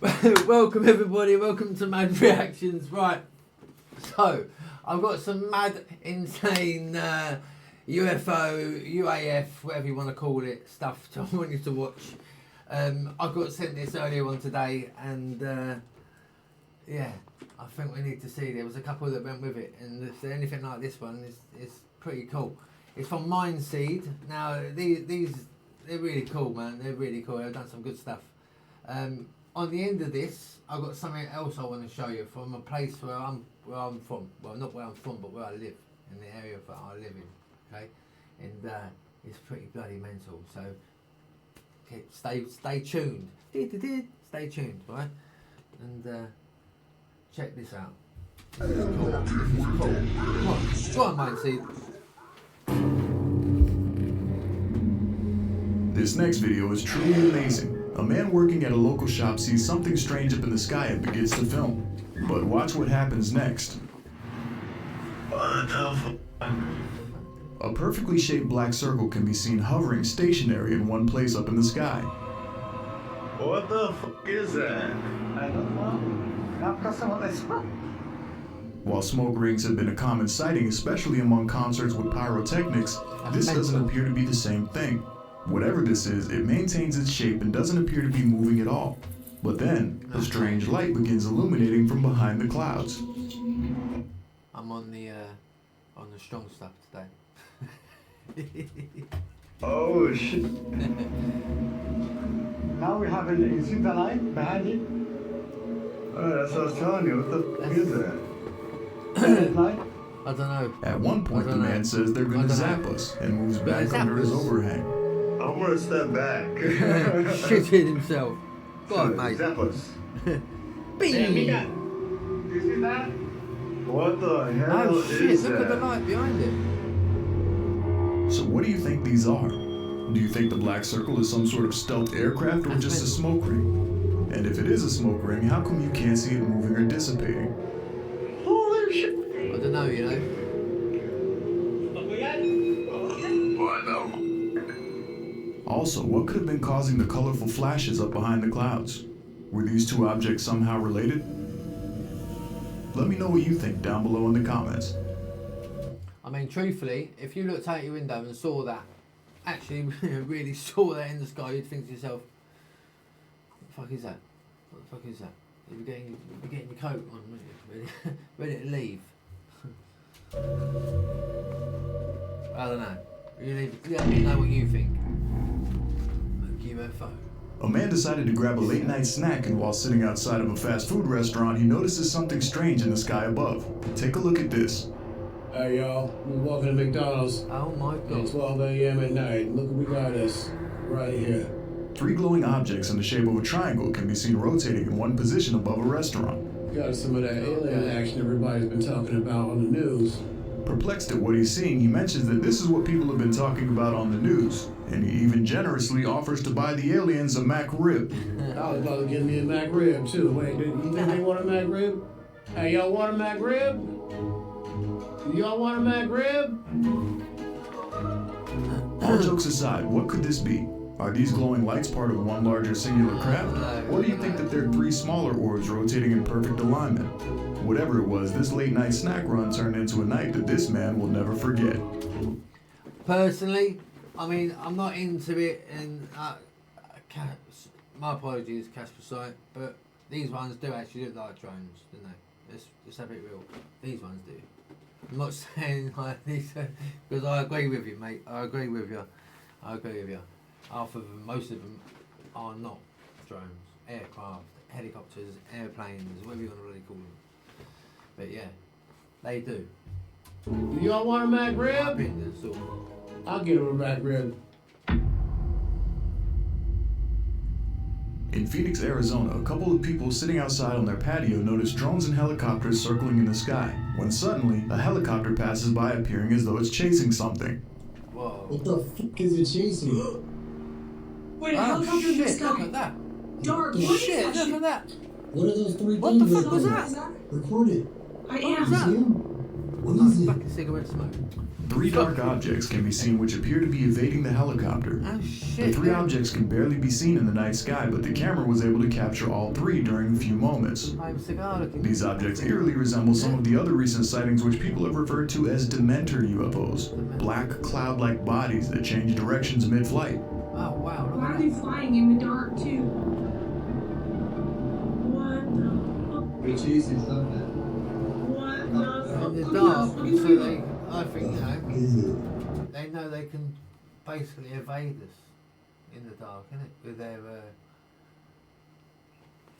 Welcome everybody, welcome to M.A.D Reactions. Right, so I've got some mad, insane UFO, UAF, whatever you want to call it, stuff I want you to watch. I got sent this earlier on today and yeah, I think we need to see. There was a couple that went with it, and if there's anything like this one, it's pretty cool. It's from M.A.D. Now these they're really cool, man. They're really cool. They've done some good stuff. On the end of this, I've got something else I want to show you from a place where I'm from. Well, not where I'm from, but where I live, in the area that I live in. Okay, and it's pretty bloody mental. So okay, stay tuned. Stay tuned, right? And check this out. This is cool. This is cool. Go on, M.A.D. This next video is truly amazing. A man working at a local shop sees something strange up in the sky and begins to film. But watch what happens next. What the f***? A perfectly shaped black circle can be seen hovering stationary in one place up in the sky. What the f*** is that? I don't know. While smoke rings have been a common sighting, especially among concerts with pyrotechnics, this doesn't appear to be the same thing. Whatever this is, it maintains its shape and doesn't appear to be moving at all. But then, a strange light begins illuminating from behind the clouds. I'm on the strong stuff today. Oh shit. Now we have an incident light behind it. Oh, that's what I was telling you. What the f*** is that? Light. I don't know. At one point, the man says they're going to zap us and moves back under his overhang. I'm gonna step back. Shitted himself. Go on, mate. Zap us. Bing! You see that? What the hell Oh shit, is look that? at the light behind it. So what do you think these are? Do you think the black circle is some sort of stealth aircraft or just a smoke ring? And if it is a smoke ring, how come you can't see it moving or dissipating? Holy shit. I don't know, you know. What the? Also, what could have been causing the colorful flashes up behind the clouds? Were these two objects somehow related? Let me know what you think down below in the comments. I mean, truthfully, if you looked out your window and saw that, actually really saw that in the sky, you'd think to yourself, what the fuck is that? What the fuck is that? You'd be getting your coat on, wouldn't you? Ready to leave. I don't know. Let me know what you think. UFO. A man decided to grab a late night snack, and while sitting outside of a fast food restaurant, he notices something strange in the sky above. Take a look at this. Hey y'all, we're walking to McDonald's Oh my at god. 12 a.m. at night. Look what we got us right here. Three glowing objects in the shape of a triangle can be seen rotating in one position above a restaurant. Got us some of that alien action everybody's been talking about on the news. Perplexed at what he's seeing, he mentions that this is what people have been talking about on the news, and he even generously offers to buy the aliens a McRib. I was about to get me a McRib too. Wait, you think they want a McRib? Hey, y'all want a McRib? Y'all want a McRib? All jokes aside, what could this be? Are these glowing lights part of one larger singular craft? Or do you think that they're three smaller orbs rotating in perfect alignment? Whatever it was, this late night snack run turned into a night that this man will never forget. Personally, I mean, I'm not into it, and my apologies, Casper Sight, but these ones do actually look like drones, don't they? Let's have it real. These ones do. I'm not saying like these, because I agree with you, mate. I agree with you. Half of them, most of them are not drones, aircraft, helicopters, airplanes, whatever you want to really call them. But yeah, they do. Do y'all want a My McRib? opinion, sort of. I'll get him a McRib. In Phoenix, Arizona, a couple of people sitting outside on their patio notice drones and helicopters circling in the sky, when suddenly, a helicopter passes by appearing as though it's chasing something. Whoa. What the fuck is it chasing? Wait, a Oh helicopter in the shit, look sky. at that. Dark, Oh, what is Shit, that look shit? at that. What are those three What things? the fuck was right that? there? Record it. I What am. was that? You? Fucking cigarette smoke. 3 dark objects can be seen which appear to be evading the helicopter. Oh The shit. 3 yeah. objects can barely be seen in the night sky, but the camera was able to capture all 3 during a few moments. I'm cigar looking. These objects eerily resemble some of the other recent sightings which people have referred to as Dementor UFOs, black cloud-like bodies that change directions mid-flight. Oh wow. Look Why at are they that. flying in the dark too? What the fuck? We're chasing something. What the fuck? In the Look at dark, this, look so at this. I think, you know, What is it? they know they can basically evade us in the dark, innit? With their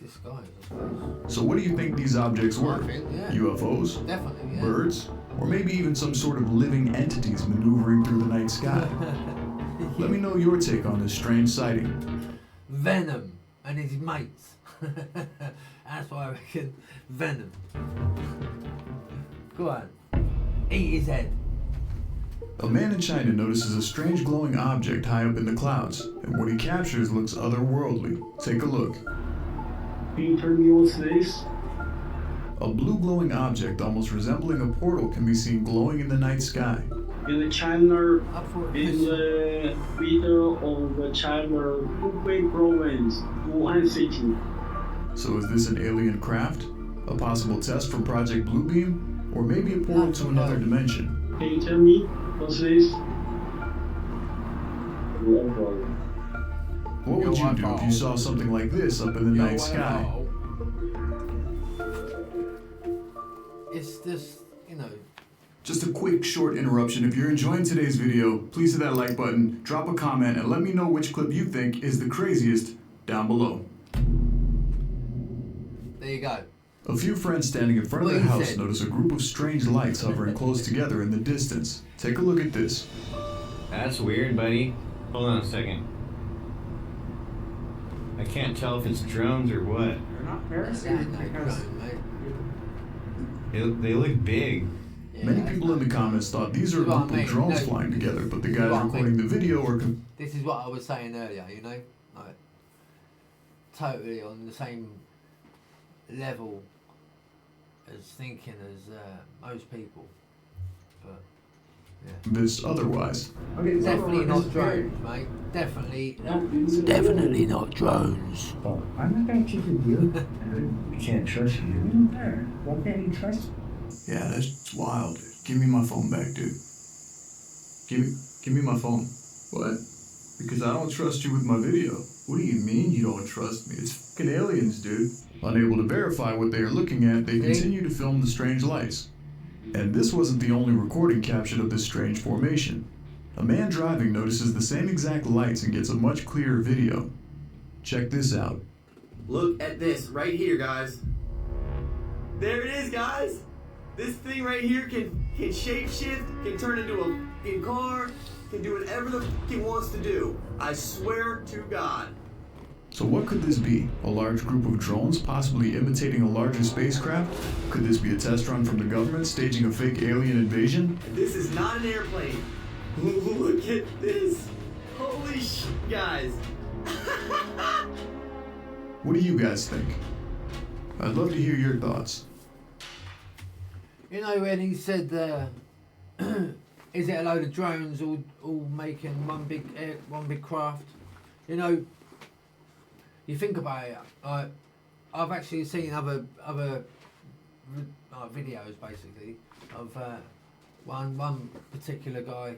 disguise, I suppose. So what do you think these objects were? I think, yeah. UFOs? Definitely, yeah. Birds? Or maybe even some sort of living entities maneuvering through the night sky? Let me know your take on this strange sighting. Venom and his mates. That's why I reckon Venom. Go on. Eat his head. A man in China notices a strange glowing object high up in the clouds, and what he captures looks otherworldly. Take a look. Can you turn me on to this? A blue glowing object almost resembling a portal can be seen glowing in the night sky. In China, I thought in this. the middle of the China, Hubei province, Wuhan city. So is this an alien craft? A possible test from Project Bluebeam? Or maybe a portal to another dimension? Can you tell me what's this? What would you do if you saw something like this up in the night sky? It's just, you know, Just a quick short interruption. If you're enjoying today's video, please hit that like button, drop a comment, and let me know which clip you think is the craziest down below. there you go. A few friends standing in front of What their he house said. notice a group of strange lights hovering close together in the distance. Take a look at this. That's weird, buddy. Hold on a second. I can't tell if it's drones or what. They're not Yeah, parasites no, because drone, mate. They look big. Yeah, Many that's people in the not- comments thought these are a This is what group I of mean. drones No, flying this together, is- but the this is guys what I recording the mean. video are This is what I was saying earlier, you know? Like, totally on the same level as thinking as most people. But, yeah. convinced otherwise. okay, Definitely not disappeared. drones, mate. Definitely not. Definitely not drones. Oh, I'm not gonna cheat with you. We can't trust you. Why can't you trust me? Yeah, that's wild. Give me my phone back, dude. Give me my phone. What? Because I don't trust you with my video. What do you mean you don't trust me? It's fucking aliens, dude. Unable to verify what they are looking at, they continue to film the strange lights. And this wasn't the only recording captured of this strange formation. A man driving notices the same exact lights and gets a much clearer video. Check this out. Look at this right here, guys. There it is, guys. This thing right here can shapeshift, can turn into a fucking car, can do whatever the fuck it wants to do. I swear to God. So what could this be? A large group of drones possibly imitating a larger spacecraft? Could this be a test run from the government staging a fake alien invasion? This is not an airplane. Look at this. Holy shit, guys. What do you guys think? I'd love to hear your thoughts. You know when he said, is it a load of drones all making one big craft? You know, you think about it. I've actually seen other videos basically of one particular guy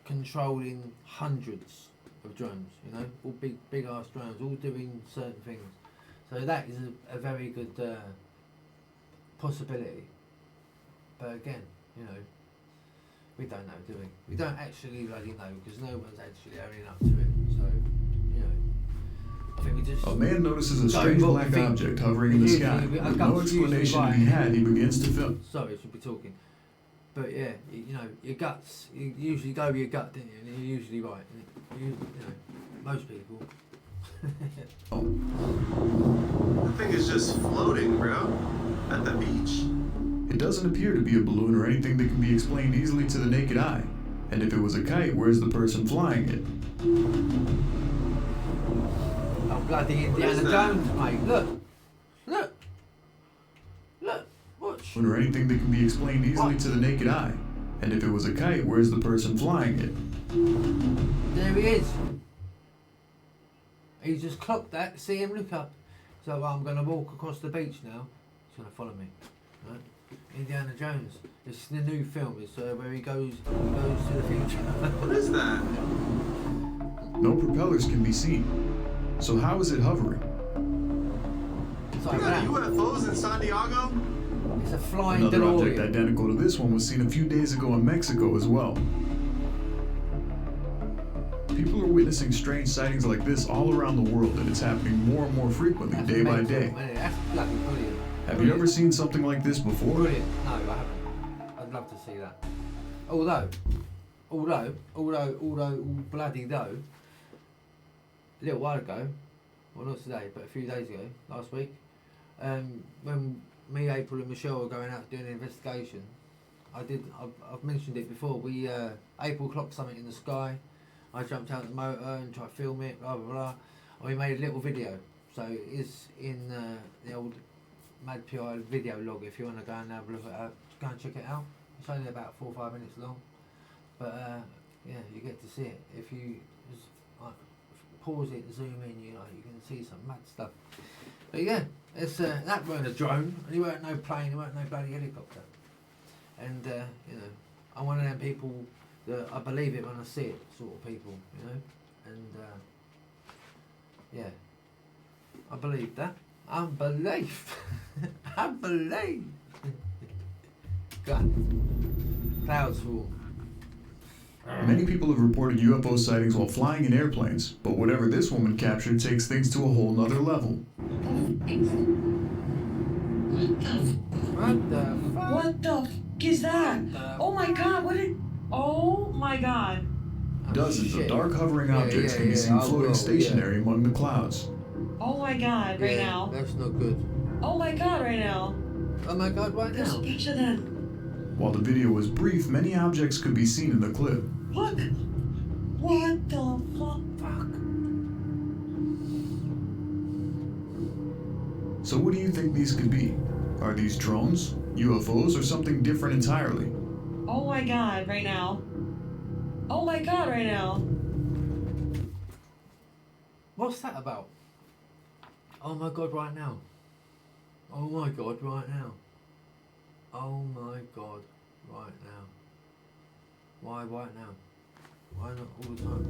controlling hundreds of drones. You know, all big ass drones, all doing certain things. So that is a very good possibility. But again, you know, we don't know, do we? We don't actually bloody know because no one's actually owning up to it. So, you know, I think we just. A man notices a Go strange what we black think. object hovering in the Usually, sky. our With guts no usually explanation to right. be had, he begins to film. Sorry, I should be talking. But yeah, you know, your guts. You usually go with your gut, don't you? And you're usually right. You know, most people. The thing is just floating, bro. At the beach. It doesn't appear to be a balloon or anything that can be explained easily to the naked eye. And if it was a kite, where's the person flying it? Oh, bloody is Indiana that? Jones, mate. Look. Watch. or anything that can be explained easily to the naked eye. And if it was a kite, where's the person flying it? There he is. He just clocked that. See him look up. So I'm going to walk across the beach now. He's going to follow me. Right? Indiana Jones. It's the new film. It's where he goes to the future. What is that? No propellers can be seen. So how is it hovering? It's You like got that. UFOs in San Diego? It's a flying Another object DeLorean. identical to this one was seen a few days ago in Mexico as well. People are witnessing strange sightings like this all around the world, and it's happening more and more frequently, That's day by mental, day. isn't it? That's bloody brilliant. Have you ever seen something like this before? Brilliant. No, I haven't. I'd love to see that. Although, bloody though, a little while ago, well not today, but a few days ago, last week, when me, April and Michelle were going out doing an investigation, I've mentioned it before, April clocked something in the sky, I jumped out the motor and tried to film it, blah blah blah, and we made a little video, so it is in the old M.A.D video log if you want to go and have a look at it, go and check it out. It's only about 4 or 5 minutes long, but yeah, you get to see it. If you just pause it and zoom in, you can see some mad stuff. But yeah, it's that weren't a drone, and it weren't no plane, it weren't no bloody helicopter. And I'm one of them people that I believe it when I see it, sort of people, and yeah, I believe that. I believe. I believe. God. Clouds fall. Many people have reported UFO sightings while flying in airplanes, but whatever this woman captured takes things to a whole nother level. What the fuck? What the f is that? Oh my god, what did... Oh my god. Dozens shit. of dark hovering objects can be seen floating stationary among the clouds. Oh my god, right Yeah, now. That's not good. Oh my god, right now. Oh my god, right There's a now. picture of them. While the video was brief, many objects could be seen in the clip. Look. What the fuck? So what do you think these could be? Are these drones, UFOs, or something different entirely? Oh my god, right now. Oh my god, right now. What's that about? Oh my god, right now. Oh my god, right now. Oh my god, right now. Why right now? Why not all the time?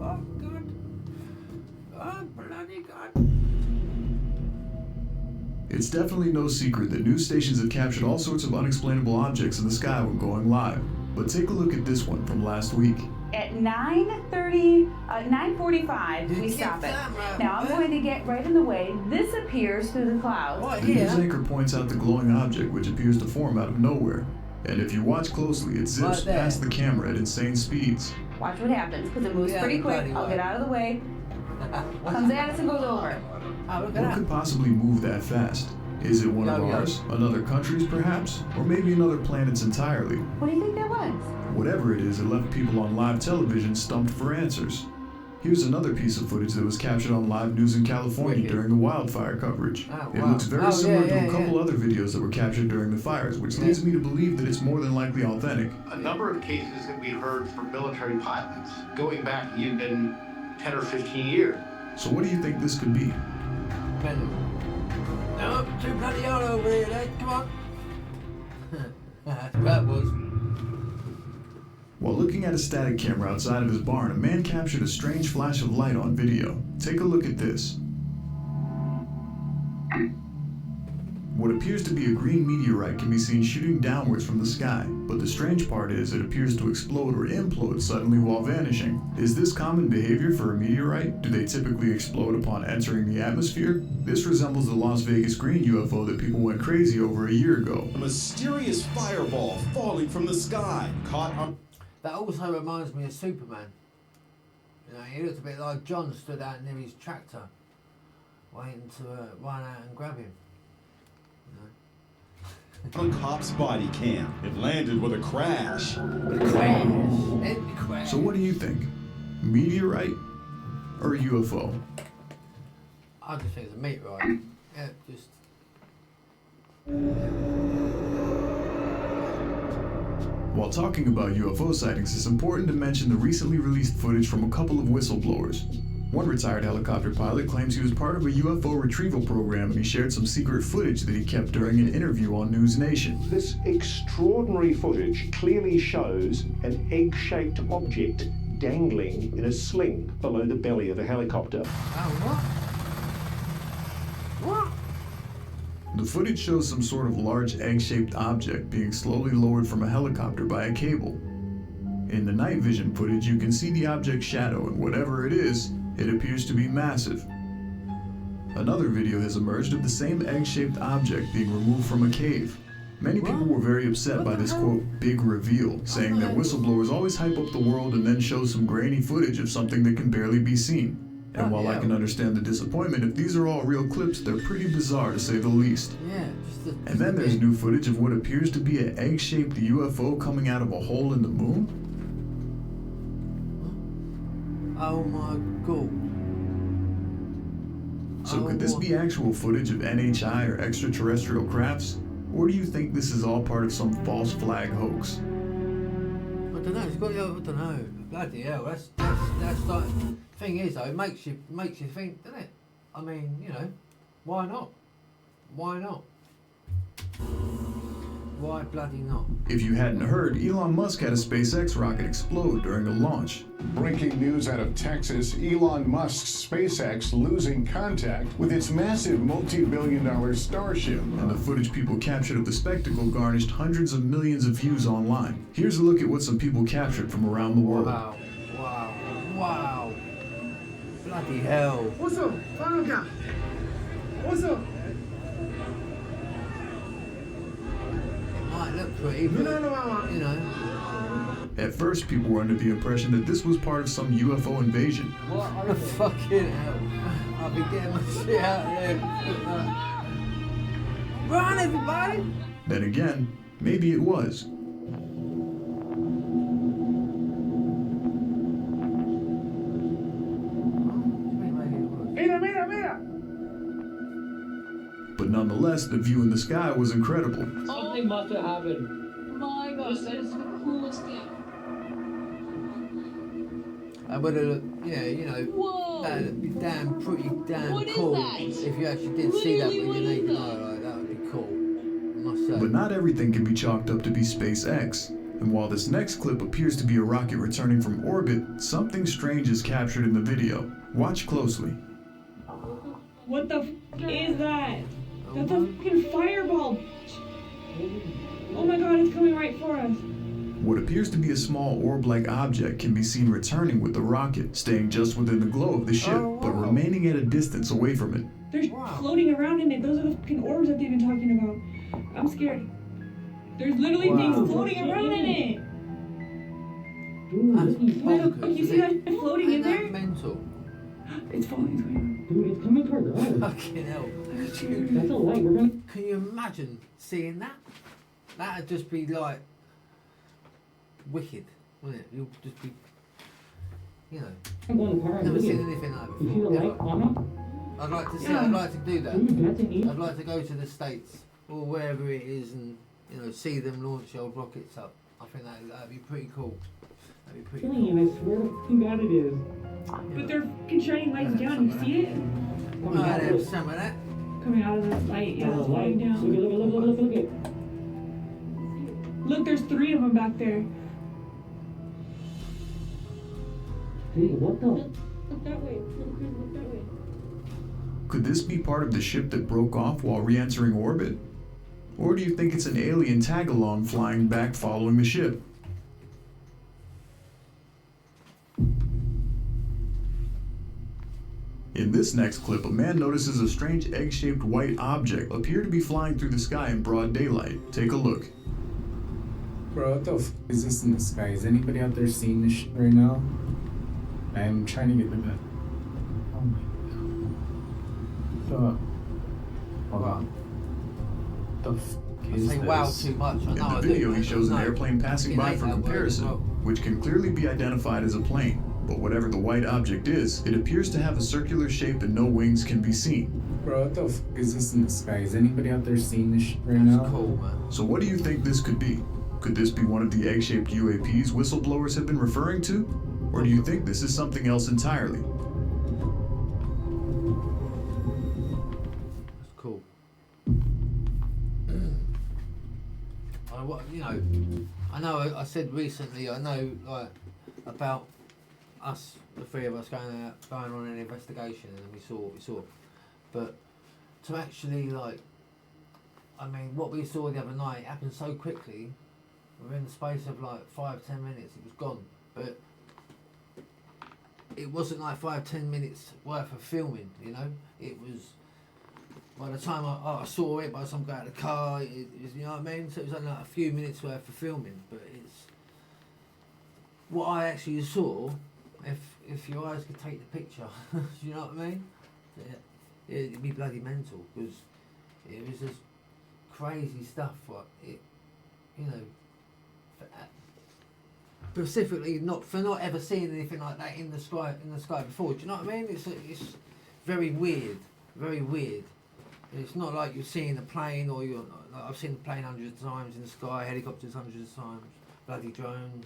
Oh god. Oh bloody god. It's definitely no secret that news stations have captured all sorts of unexplainable objects in the sky when going live. But take a look at this one from last week. At 9:45, we stop it. Now I'm going to get right in the way. This appears through the clouds. The news anchor points out the glowing object which appears to form out of nowhere. And if you watch closely, it zips past the camera at insane speeds. Watch what happens, because it moves pretty quick. I'll get out of the way. Comes at us and goes over. What could possibly move that fast? Is it one of ours, another country's perhaps, or maybe another planet's entirely? What do you think that was? Whatever it is, it left people on live television stumped for answers. Here's another piece of footage that was captured on live news in California during the wildfire coverage. It looks very similar to a couple other videos that were captured during the fires, which leads me to believe that it's more than likely authentic. A number of cases that we heard from military pilots, going back even 10 or 15 years. So what do you think this could be? No, too bloody hard over here, then. Come on. That's what that was. While looking at a static camera outside of his barn, a man captured a strange flash of light on video. Take a look at this. What appears to be a green meteorite can be seen shooting downwards from the sky, but the strange part is it appears to explode or implode suddenly while vanishing. Is this common behavior for a meteorite? Do they typically explode upon entering the atmosphere? This resembles the Las Vegas green UFO that people went crazy over a year ago. A mysterious fireball falling from the sky, caught on... That also reminds me of Superman. You know, he looks a bit like John stood out near his tractor, waiting to run out and grab him. On a cop's body cam. It landed with a crash. So what do you think? Meteorite or UFO? I just think it's a meteorite. Yeah, just... While talking about UFO sightings, it's important to mention the recently released footage from a couple of whistleblowers. One retired helicopter pilot claims he was part of a UFO retrieval program and he shared some secret footage that he kept during an interview on News Nation. This extraordinary footage clearly shows an egg-shaped object dangling in a sling below the belly of a helicopter. What? The footage shows some sort of large egg-shaped object being slowly lowered from a helicopter by a cable. In the night vision footage, you can see the object's shadow, and whatever it is, it appears to be massive. Another video has emerged of the same egg-shaped object being removed from a cave. Many people were very upset by this quote, big reveal, saying that whistleblowers always hype up the world and then show some grainy footage of something that can barely be seen. And while I can understand the disappointment, if these are all real clips, they're pretty bizarre to say the least. Yeah. And then there's new footage of what appears to be an egg-shaped UFO coming out of a hole in the moon? Oh my god. So could this be actual footage of NHI or extraterrestrial crafts? Or do you think this is all part of some false flag hoax? I don't know, it's got, I don't know. Bloody hell, that's like, thing is though, it makes you think, doesn't it? I mean, you know, why not? Why not? Why bloody not? If you hadn't heard, Elon Musk had a SpaceX rocket explode during a launch. Breaking news out of Texas, Elon Musk's SpaceX losing contact with its massive multi-billion-dollar Starship. And the footage people captured of the spectacle garnished hundreds of millions of views online. Here's a look at what some people captured from around the world. Wow, wow, wow. Bloody hell. What's up? Final guy. What's up? Might look pretty, but, you know. At first, people were under the impression that this was part of some UFO invasion. What the fucking hell? I'll be getting my shit out there. Run, everybody! Then again, maybe it was. But nonetheless, the view in the sky was incredible. Something must have happened. My gosh, that is the coolest thing. I would have looked, yeah, you know, that'd be pretty damn cool if you actually did see that with your naked eye, like, that would be cool, I must say. But not everything can be chalked up to be SpaceX. And while this next clip appears to be a rocket returning from orbit, something strange is captured in the video. Watch closely. What the f is that? That's a fucking fireball. Oh my god, it's coming right for us. What appears to be a small orb-like object can be seen returning with the rocket, staying just within the glow of the ship, but remaining at a distance away from it. They're floating around in it. Those are the fucking orbs that they've been talking about. I'm scared. There's literally things floating around in it. Look, you see that floating in there? Mental. It's falling. Dude, it's coming towards us. Fucking hell. That's a light. We're gonna. Can you imagine seeing that? That'd just be like wicked, wouldn't it? You'll just be, you know. I'm going to power. Never seen anything like that You see the before. light on it? I'd like to see. I'd like to do that. Dude, that's an E. I'd like to go to the States or wherever it is and, you know, see them launch old rockets up. I think that'd be pretty cool. That'd be pretty cool. And I swear to fucking God it is. But they're fucking shining lights down. You see it? I'd have some of that. Coming out of the light. Yeah, it's falling down. Look. Look, there's 3 of them back there. Dude, what the? Look that way. Look that way. Could this be part of the ship that broke off while re-entering orbit? Or do you think it's an alien tag-along flying back following the ship? In this next clip, a man notices a strange egg-shaped white object appear to be flying through the sky in broad daylight. Take a look. Bro, what the f is this in the sky? Is anybody out there seeing this shit right now? I'm trying to get the bed. Oh my god. Hold on. The f is I say this? wow too much. I know In the I video, do. he shows an airplane passing by for that word as comparison, well. which can clearly be identified as a plane. But whatever the white object is, it appears to have a circular shape and no wings can be seen. Bro, what the f is this in the sky? Is anybody out there seeing this shit right now? Cool, man. So what do you think this could be? Could this be one of the egg-shaped UAPs whistleblowers have been referring to? Or do you think this is something else entirely? That's cool. I know I said recently, I know like about us, the three of us going on an investigation, and we saw what we saw. But to actually what we saw the other night, it happened so quickly. Within the space of like 5-10 minutes, it was gone. But it wasn't like 5-10 minutes worth of filming, you know. It was, by the time I saw it, by the time I got out of the car, it was, you know what I mean? So it was only like a few minutes worth of filming. But it's what I actually saw. If your eyes could take the picture, you know what I mean? Yeah, it'd be bloody mental, because it was just crazy stuff. What it, you know, specifically not ever seeing anything like that in the sky before. Do you know what I mean? It's very weird, very weird. It's not like you're seeing a plane, or I've seen the plane hundreds of times in the sky, helicopters hundreds of times, bloody drones,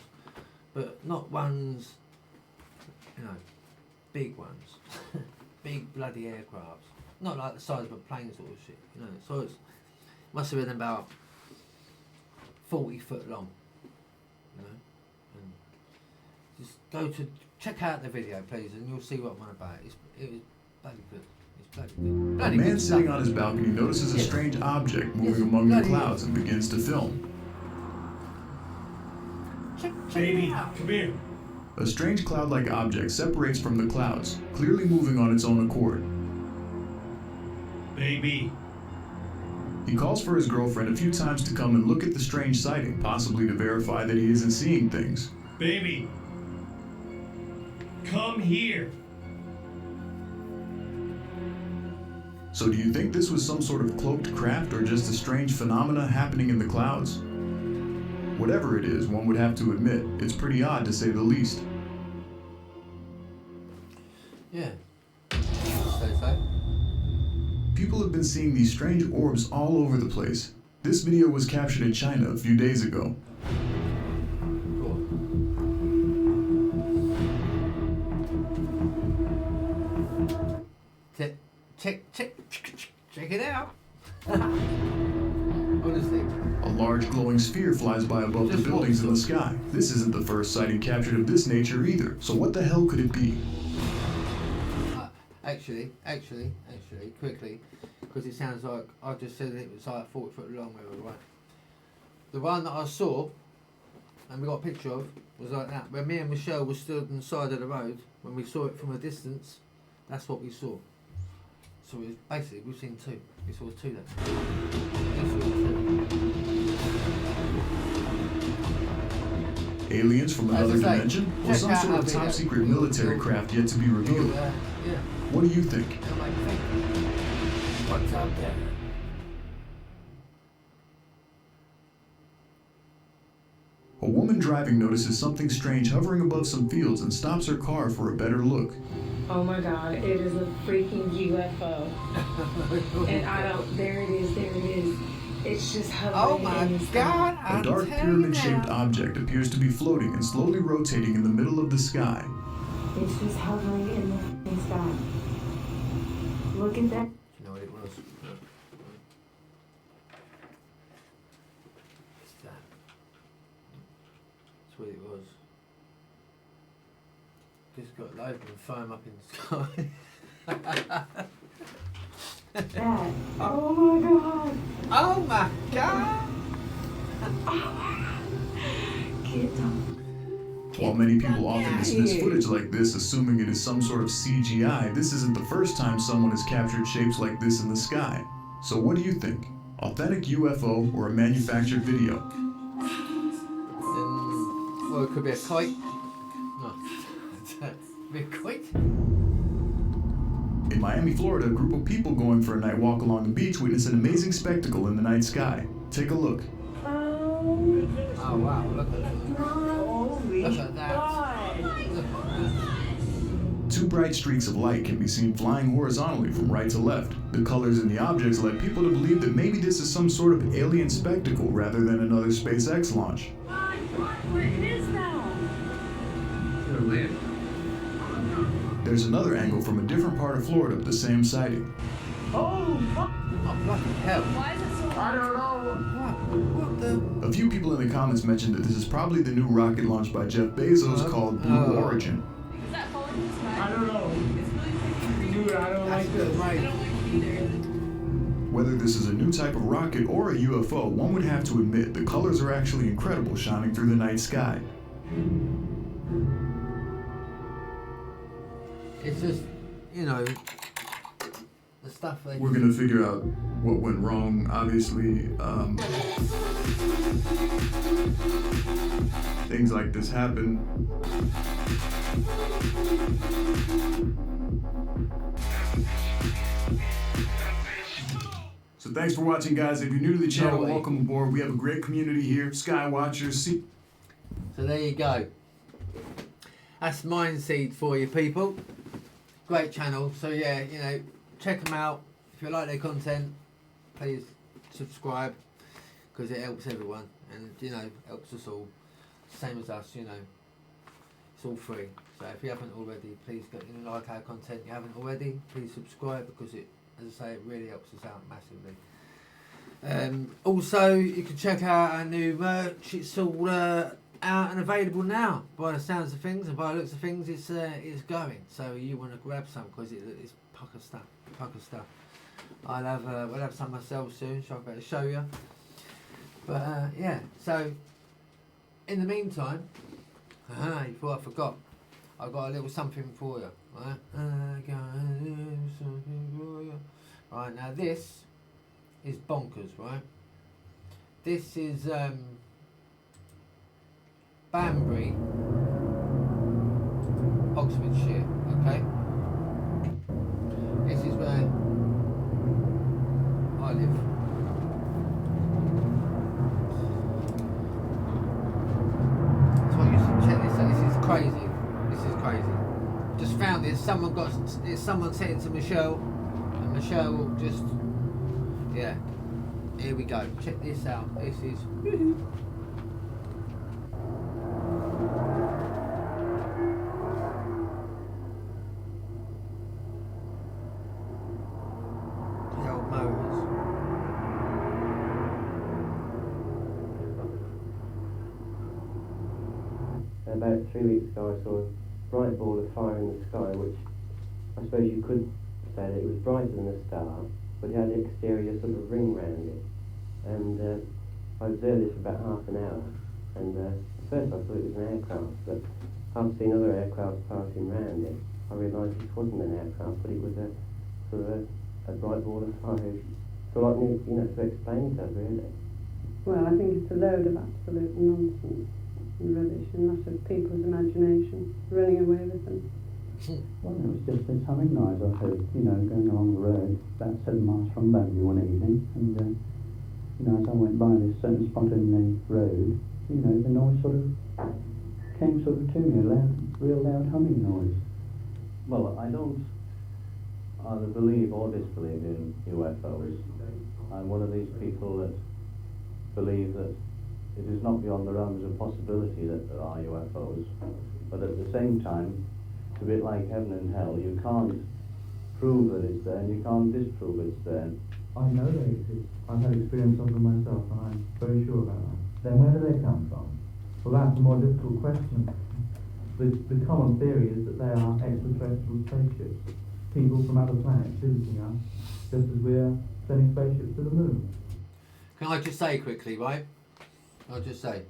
but not ones. You know, big ones, big bloody aircrafts, not like the size of a plane sort of shit, you know. So it must have been about 40 foot long, you know. And just check out the video, please, and you'll see what I'm on about. It was bloody good. It's bloody good. Bloody A man good sitting stuff. on his balcony notices a strange object moving among the clouds and begins to film. Baby, come here. A strange cloud-like object separates from the clouds, clearly moving on its own accord. Baby. He calls for his girlfriend a few times to come and look at the strange sighting, possibly to verify that he isn't seeing things. Baby. Come here. So do you think this was some sort of cloaked craft or just a strange phenomena happening in the clouds? Whatever it is, one would have to admit, it's pretty odd to say the least. Yeah. So. People have been seeing these strange orbs all over the place. This video was captured in China a few days ago. Check it out. Honestly. A large glowing sphere flies by above the buildings in the sky. This isn't the first sighting captured of this nature either. So what the hell could it be? Actually, quickly, because it sounds like I just said it was like 40 foot long, right? The one that I saw, and we got a picture of, was like that. When me and Michelle were stood on the side of the road, when we saw it from a distance, that's what we saw. So it was basically, we've seen two. We saw two there. Aliens from another dimension? Or some sort of top secret military craft yet to be revealed? What do you think? What's out there? A woman driving notices something strange hovering above some fields and stops her car for a better look. Oh my God, it is a freaking UFO. And there it is. It's just hovering in the sky. A dark pyramid-shaped object appears to be floating and slowly rotating in the middle of the sky. It's just hovering in the sky. Look at that. You know what it was? It's that. That's what it was. Just got loads of foam up in the sky. That. Oh my God. Oh my God. Get down. While many people often dismiss footage like this, assuming it is some sort of CGI, this isn't the first time someone has captured shapes like this in the sky. So what do you think? Authentic UFO or a manufactured video? Well, it could be a kite. No. It could be a kite. In Miami, Florida, a group of people going for a night walk along the beach witness an amazing spectacle in the night sky. Take a look. Oh wow, look at that. Holy Look at that. God. To Two bright streaks of light can be seen flying horizontally from right to left. The colors in the objects led people to believe that maybe this is some sort of alien spectacle rather than another SpaceX launch. Where it is now. There's another angle from a different part of Florida of the same sighting. Oh, fuck. Oh, bloody hell. Why is it so I don't know. What the? A few people in the comments mentioned that this is probably the new rocket launched by Jeff Bezos called Blue Origin. Is that falling in the sky? I don't know. It's really freaking Dude, I don't like this. I don't like it either. Whether this is a new type of rocket or a UFO, one would have to admit the colors are actually incredible shining through the night sky. It's just, you know, the stuff they... We're gonna figure out what went wrong, obviously. Things like this happen. So thanks for watching, guys. If you're new to the channel, welcome aboard. We have a great community here, Sky Watchers. So there you go. That's Mindseed for you people. Great channel. So yeah, you know, check them out. If you like their content, please subscribe because it helps everyone and, you know, helps us all. Same as us, you know. It's all free. So if you haven't already, please go, you know, like our content. If you haven't already, please subscribe because it, as I say, it really helps us out massively. Also, you can check out our new merch. It's all out and available now. By the sounds of things and by the looks of things, it's going. So you want to grab some because it's pucker stuff. Pucker stuff. I'll have we'll have some myself soon, so I'll better show you. But yeah. So in the meantime, you thought I forgot. I've got a little something for you. Right? I got a little something for you. Right, now this is bonkers, right? This is Banbury, Oxfordshire, okay? This is where I live. So you should check this out. This is crazy. This is crazy. Just found this. Someone sent it to Michelle, and Michelle just, yeah. Here we go. Check this out. This is. The old motors. About 3 weeks ago I saw a bright ball of fire in the sky, which I suppose you could say that it was brighter than a star, but it had an exterior sort of ring round it. And I observed this for about half an hour, and at first I thought it was an aircraft, but after seeing other aircraft passing round it, I realised it wasn't an aircraft, but it was a sort of a bright ball of fire. So I need, you know, to explain it, really. Well, I think it's a load of absolute nonsense and rubbish and lots of people's imagination running away with them. Well, it was just this humming noise I heard, you know, going along the road about 7 miles from Banbury one evening, and you know, as I went by this certain spot in the road, you know, the noise sort of came sort of to me, a loud, real loud humming noise. Well, I don't either believe or disbelieve in UFOs. I'm one of these people that believe that it is not beyond the realms of possibility that there are UFOs, but at the same time, it's a bit like heaven and hell. You can't prove that it's there and you can't disprove it's there. I know they exist. I've had experience of them myself, and I'm very sure about that. Then where do they come from? Well, that's a more difficult question. The common theory is that they are extraterrestrial spaceships, people from other planets visiting us, just as we're sending spaceships to the moon. Can I just say quickly, right? I'll just say,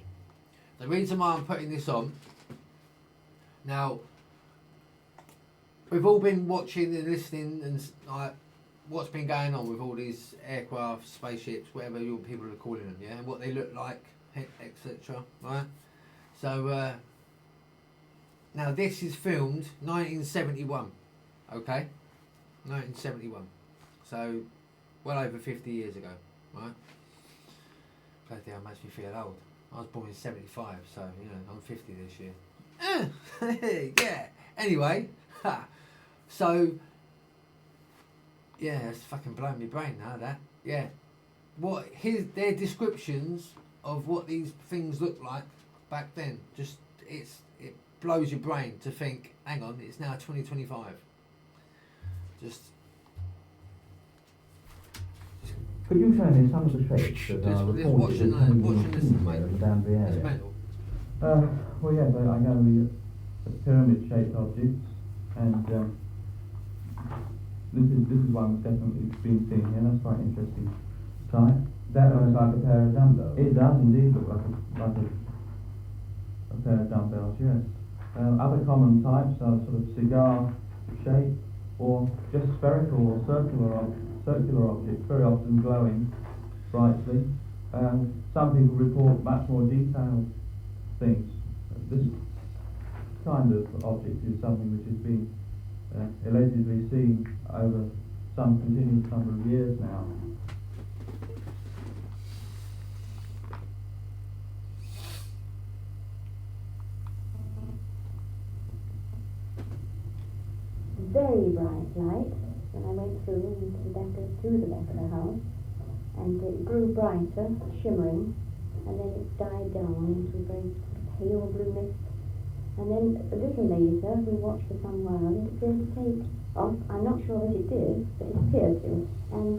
the reason why I'm putting this on, now, we've all been watching and listening and like what's been going on with all these aircraft, spaceships, whatever you people are calling them, yeah, and what they look like, etc. Right? So now this is filmed 1971, okay, 1971. So well over 50 years ago, right? Bloody hell, makes me feel old. I was born in 75, so you know I'm 50 this year. Yeah. Anyway. So, yeah, it's fucking blowing my brain now, that. Yeah. Their descriptions of what these things looked like back then, just, it blows your brain to think, hang on, it's now 2025. Just... Could you show me some of the shapes that are reported as having been seen here in the Banbury area? Well, yes, I gather the pyramid-shaped objects, and this is one that's definitely been seen here. That's quite interesting. Type. That looks like a pair of dumbbells. It does indeed look like a pair of dumbbells. Yes. Other common types are sort of cigar shape, or just spherical or circular objects, very often glowing brightly. Some people report much more detailed things. This kind of object is something which has been allegedly seen over some continuous number of years now. Very bright light when I went through to the back of the house, and it grew brighter, shimmering, and then it died down into a very pale blue mist. And then a little later, we watched for some while, and it appeared to take off. I'm not sure that it did, but it appeared to. And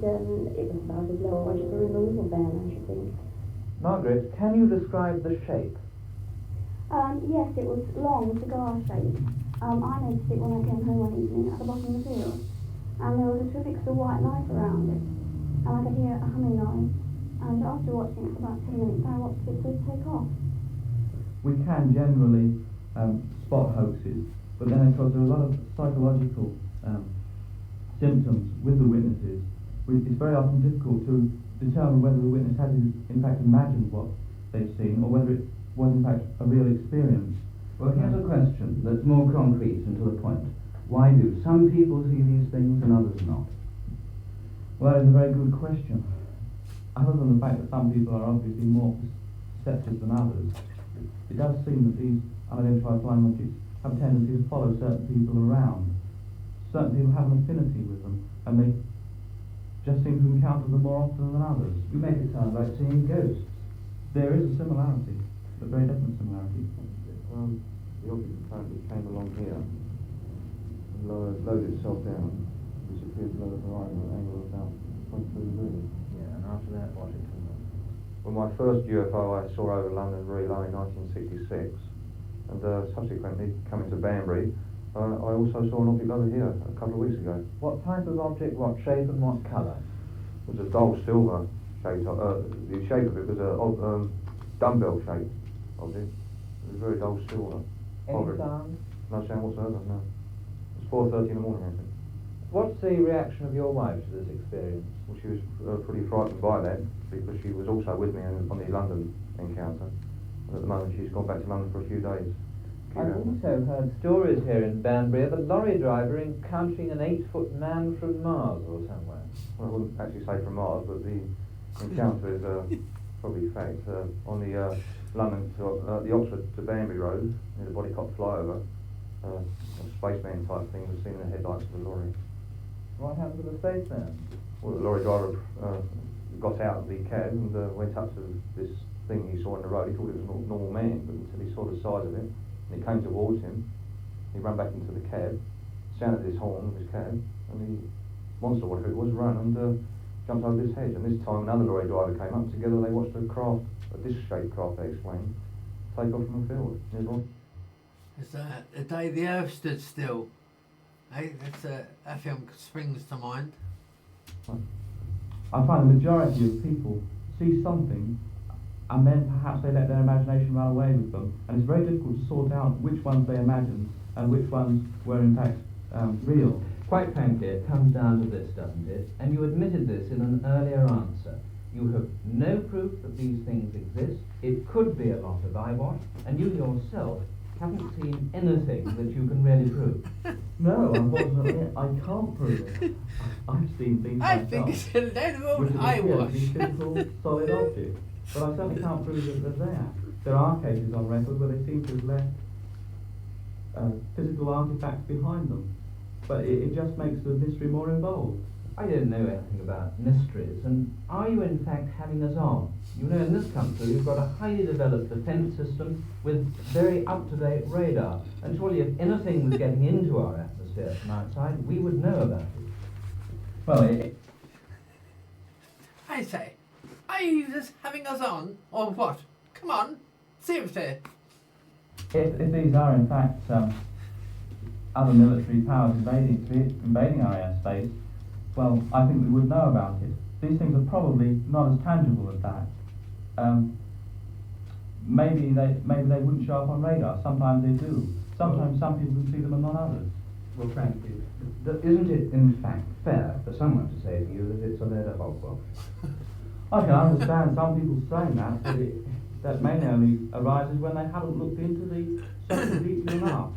it was about as low as a removal van, I should think. Margaret, can you describe the shape? Yes, it was long, cigar-shaped. I noticed it when I came home one evening at the bottom of the field, and there was a terrific sort of white light around it, and I could hear a humming noise, and after watching it for about 10 minutes, I watched it sort of take off. We can generally spot hoaxes, but then of course there are a lot of psychological symptoms with the witnesses. It's very often difficult to determine whether the witness had in fact imagined what they've seen, or whether it was in fact a real experience. Well, here's a question that's more concrete and to the point. Why do some people see these things and others not? Well, that is a very good question. Other than the fact that some people are obviously more perceptive than others, it does seem that these unidentified flying objects have a tendency to follow certain people around. Certain people have an affinity with them, and they just seem to encounter them more often than others. You make it sound like seeing ghosts. There is a similarity, a very definite similarity. The object apparently came along here and lowered itself down, disappeared below the horizon at an angle of about 23 degrees. Yeah, and after that, what it turned on? Well, my first UFO I saw over London very low in 1966, and subsequently coming to Banbury, I also saw an object over here a couple of weeks ago. What type of object, what shape and what colour? It was a dull silver shape. The shape of it was a dumbbell shaped object. It was very dull silver. Any sound? No sound whatsoever, no. It's 4:30 in the morning, I think. What's the reaction of your wife to this experience? Well, she was pretty frightened by that, because she was also with me on the London encounter. And at the moment she's gone back to London for a few days. I've also heard stories here in Banbury of a lorry driver encountering an 8-foot man from Mars or somewhere. Well, I wouldn't actually say from Mars, but the encounter is probably fact. On the London to the Oxford to Banbury Road, near the Bodycott flyover, a spaceman type thing was seen in the headlights of the lorry. What happened to the spaceman? Well, the lorry driver got out of the cab and went up to this thing he saw on the road. He thought it was a normal man, but until he saw the size of it, and he came towards him, he ran back into the cab, sounded his horn of his cab, and the monster, whatever it was, ran and jumped over this hedge. And this time another lorry driver came up, and together they watched a craft, a disc-shaped craft, they explained, take off from the field nearby. It's the day the Earth stood still. Hey, that film springs to mind. I find the majority of people see something, and then perhaps they let their imagination run away with them, and it's very difficult to sort out which ones they imagined and which ones were in fact real. Quite frankly, it comes down to this, doesn't it? And you admitted this in an earlier answer. You have no proof that these things exist. It could be a lot of eyewash, and you yourself haven't seen anything that you can really prove. No, unfortunately, I can't prove it. I've seen things I myself, think it's a load which of appear to eyewash. be physical, solid objects, but I certainly can't prove that they're there. There are cases on record where they seem to have left physical artifacts behind them. but it just makes the mystery more involved. I don't know anything about mysteries, and are you in fact having us on? You know, in this country we've got a highly developed defence system with very up-to-date radar, and surely if anything was getting into our atmosphere from outside, we would know about it. Well, I say, are you just having us on, or what? Come on, seriously. If these are in fact other military powers invading our airspace, well, I think we would know about it. These things are probably not as tangible as that. Maybe they wouldn't show up on radar. Sometimes they do. Sometimes some people can see them and not others. well, frankly, isn't it in fact fair for someone to say to you that it's a load of hogwash? I can understand some people saying that, but that mainly only arises when they haven't looked into the subject deeply enough.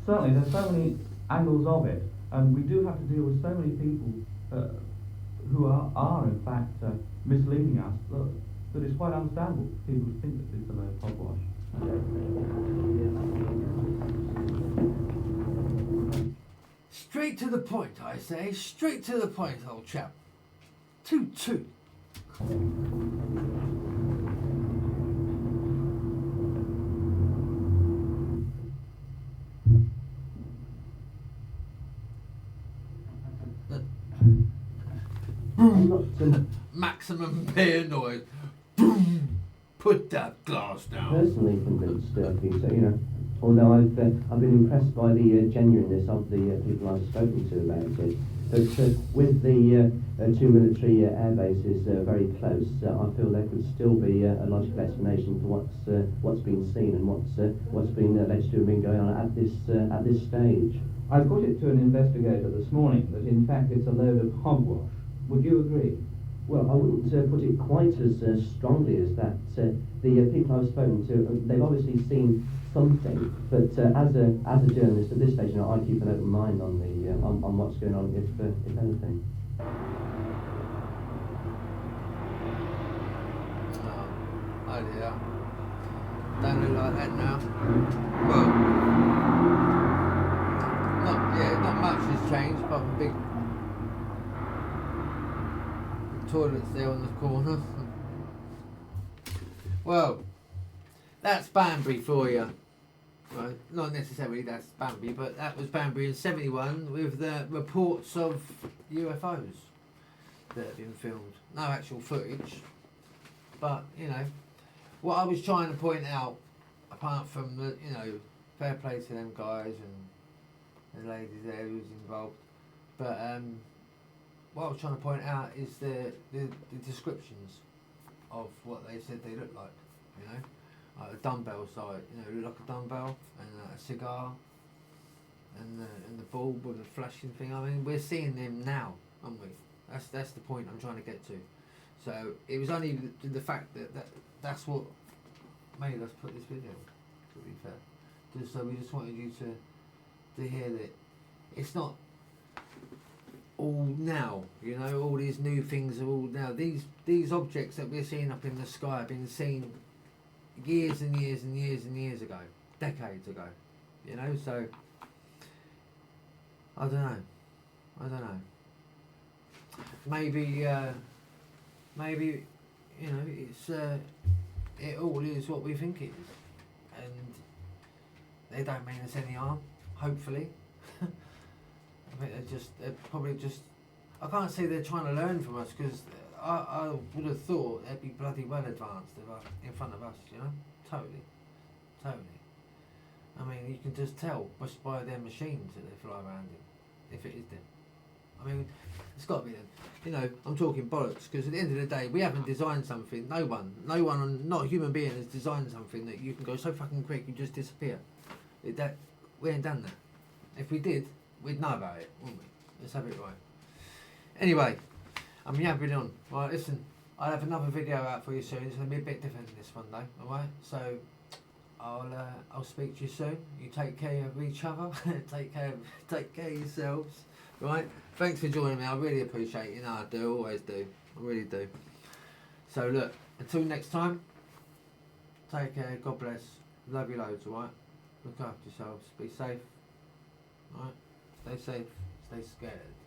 Certainly, there's so many angles of it, and we do have to deal with so many people who are in fact misleading us, that it's quite understandable for people to think that it's a load of hogwash. Straight to the point, I say. Straight to the point, old chap. Toot. Maximum beer noise. Boom. Put that glass down. Personally convinced, Peter, although I've been impressed by the genuineness of the people I've spoken to about it. But with the two military air bases very close, I feel there could still be a logical explanation for what's been seen and what's been alleged to have been going on at this stage. I put it to an investigator this morning that in fact it's a load of hogwash. Would you agree? Well, I wouldn't put it quite as strongly as that. The people I've spoken to, they've obviously seen something, but as a journalist at this stage, I keep an open mind on on what's going on, if anything. Oh dear. Don't look like that now. Well, not much has changed, but a big toilets there on the corner. Well, that's Banbury for you. Right, not necessarily that's Banbury, but that was Banbury in '71 with the reports of UFOs that have been filmed. No actual footage, but what I was trying to point out, apart from the fair play to them guys and the ladies there who was involved, but what I was trying to point out is the descriptions of what they said they looked like, like a dumbbell side, look like a dumbbell and a cigar and the bulb with the flashing thing. I mean, we're seeing them now, aren't we? That's the point I'm trying to get to. So it was only the fact that's what made us put this video, to be fair. So we just wanted you to hear that it's not all now, all these new things are all now. These objects that we're seeing up in the sky have been seen years and years and years and years ago, decades ago, so I don't know. Maybe it's it all is what we think it is, and they don't mean us any harm, hopefully. I think they're probably just. I can't say they're trying to learn from us, because I would have thought they'd be bloody well advanced in front of us, Totally. I mean, you can just tell just by their machines that they fly around in, if it is them. I mean, it's got to be them. I'm talking bollocks, because at the end of the day, we haven't designed something. No one, not a human being has designed something that you can go so fucking quick you just disappear. We ain't done that. If we did, we'd know about it, wouldn't we? Let's have it right. Anyway, I'm yabbering on. Right, listen, I'll have another video out for you soon. It's going to be a bit different than this one, though. Alright, so I'll speak to you soon. You take care of each other. take care of yourselves. Right? Thanks for joining me. I really appreciate it. I do, always do. I really do. So look, until next time, take care. God bless. Love you loads. Alright? Look after yourselves. Be safe. Alright? Stay safe. Stay scared.